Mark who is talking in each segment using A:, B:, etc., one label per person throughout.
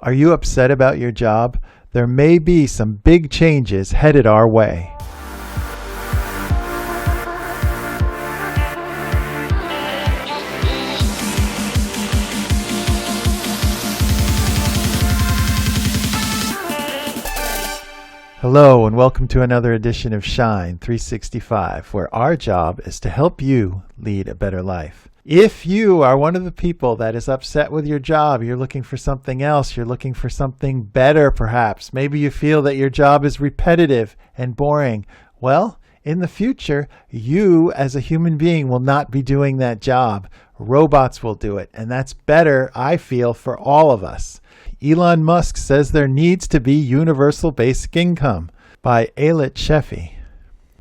A: Are you upset about your job? There may be some big changes headed our way. Hello and welcome to another edition of Shine 365, where our job is to help you lead a better life. If you are one of the people that is upset with your job, you're looking for something else, you're looking for something better perhaps, maybe you feel that your job is repetitive and boring, well, in the future, you as a human being will not be doing that job. Robots will do it, and that's better, I feel, for all of us. Elon Musk says there needs to be universal basic income by Ayelet Sheffi.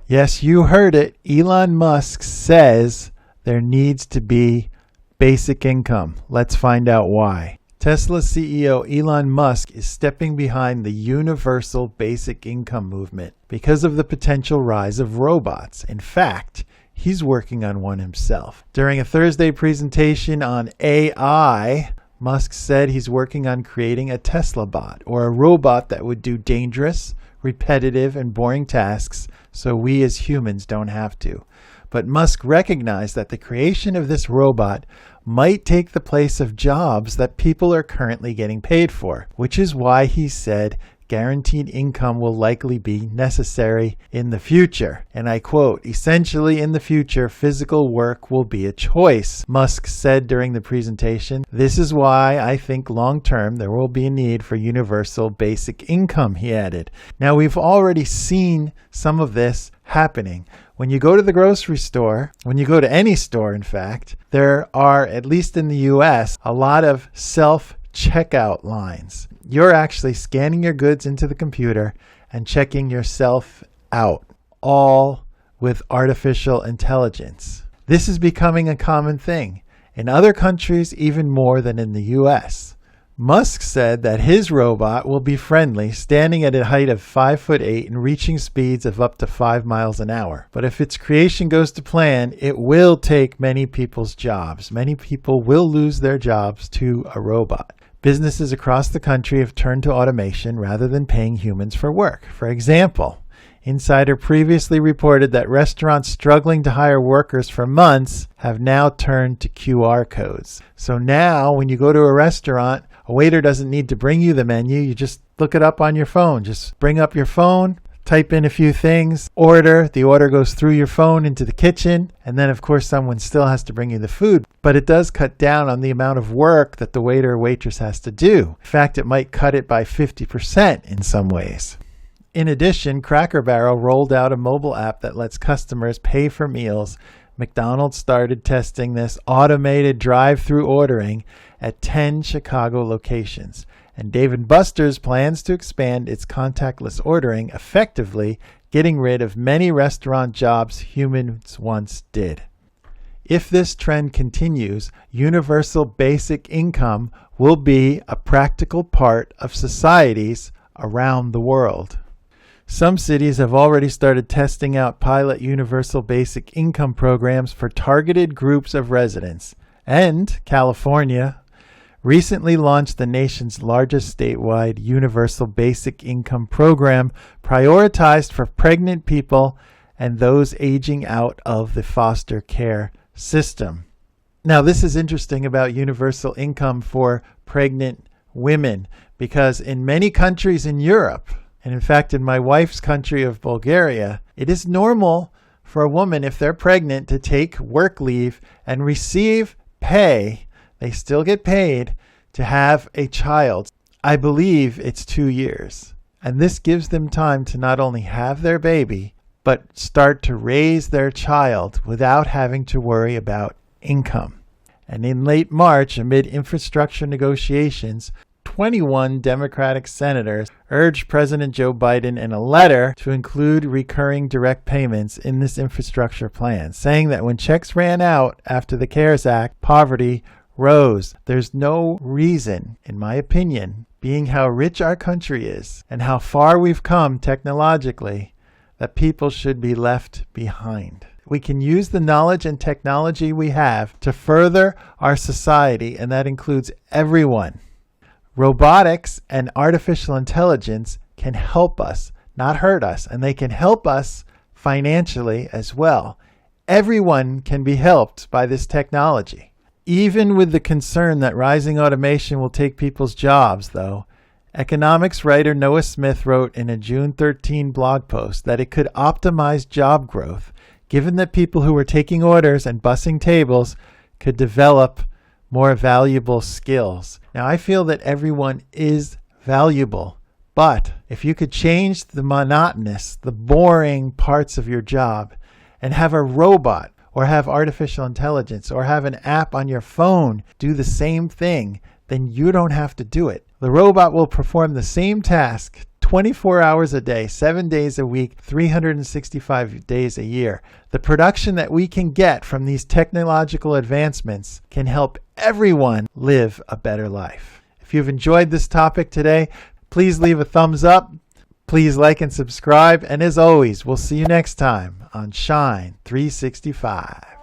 A: Yes, you heard it. Elon Musk says there needs to be basic income. Let's find out why. Tesla CEO Elon Musk is stepping behind the universal basic income movement because of the potential rise of robots. In fact, he's working on one himself. During a Thursday presentation on AI, Musk said he's working on creating a Tesla bot, or a robot that would do dangerous, repetitive, and boring tasks so we as humans don't have to. But Musk recognized that the creation of this robot might take the place of jobs that people are currently getting paid for, which is why he said guaranteed income will likely be necessary in the future. And I quote, "Essentially in the future, physical work will be a choice," Musk said during the presentation. "This is why I think long term there will be a need for universal basic income," he added. Now we've already seen some of this happening. When you go to the grocery store, when you go to any store in fact, there are, at least in the US, a lot of self-checkout lines. You're actually scanning your goods into the computer and checking yourself out, all with artificial intelligence. This is becoming a common thing. In other countries, even more than in the US. Musk said that his robot will be friendly, standing at a height of 5'8" and reaching speeds of up to 5 miles an hour. But if its creation goes to plan, it will take many people's jobs. Many people will lose their jobs to a robot. Businesses across the country have turned to automation rather than paying humans for work. For example, Insider previously reported that restaurants struggling to hire workers for months have now turned to QR codes. So now when you go to a restaurant, a waiter doesn't need to bring you the menu. You just look it up on your phone. Just bring up your phone, type in a few things, order. The order goes through your phone into the kitchen. And then, of course, someone still has to bring you the food. But it does cut down on the amount of work that the waiter or waitress has to do. In fact, it might cut it by 50% in some ways. In addition, Cracker Barrel rolled out a mobile app that lets customers pay for meals. McDonald's started testing this automated drive-through ordering at 10 Chicago locations. And Dave & Buster's plans to expand its contactless ordering, effectively getting rid of many restaurant jobs humans once did. If this trend continues, universal basic income will be a practical part of societies around the world. Some cities have already started testing out pilot universal basic income programs for targeted groups of residents. And California recently launched the nation's largest statewide universal basic income program, prioritized for pregnant people and those aging out of the foster care system. Now, this is interesting about universal income for pregnant women, because in many countries in Europe, and in fact, in my wife's country of Bulgaria, it is normal for a woman, if they're pregnant, to take work leave and receive pay. They still get paid to have a child. I believe it's 2 years. And this gives them time to not only have their baby, but start to raise their child without having to worry about income. And in late March, amid infrastructure negotiations, 21 Democratic senators urged President Joe Biden in a letter to include recurring direct payments in this infrastructure plan, saying that when checks ran out after the CARES Act, poverty rose. There's no reason, in my opinion, being how rich our country is and how far we've come technologically, that people should be left behind. We can use the knowledge and technology we have to further our society, and that includes everyone. Robotics and artificial intelligence can help us, not hurt us, and they can help us financially as well. Everyone can be helped by this technology. Even with the concern that rising automation will take people's jobs, though, economics writer Noah Smith wrote in a June 13 blog post that it could optimize job growth, given that people who were taking orders and bussing tables could develop more valuable skills. Now, I feel that everyone is valuable, but if you could change the monotonous, the boring parts of your job and have a robot or have artificial intelligence or have an app on your phone do the same thing, then you don't have to do it. The robot will perform the same task 24 hours a day, 7 days a week, 365 days a year. The production that we can get from these technological advancements can help everyone live a better life. If you've enjoyed this topic today, please leave a thumbs up. Please like and subscribe. And as always, we'll see you next time on Shine 365.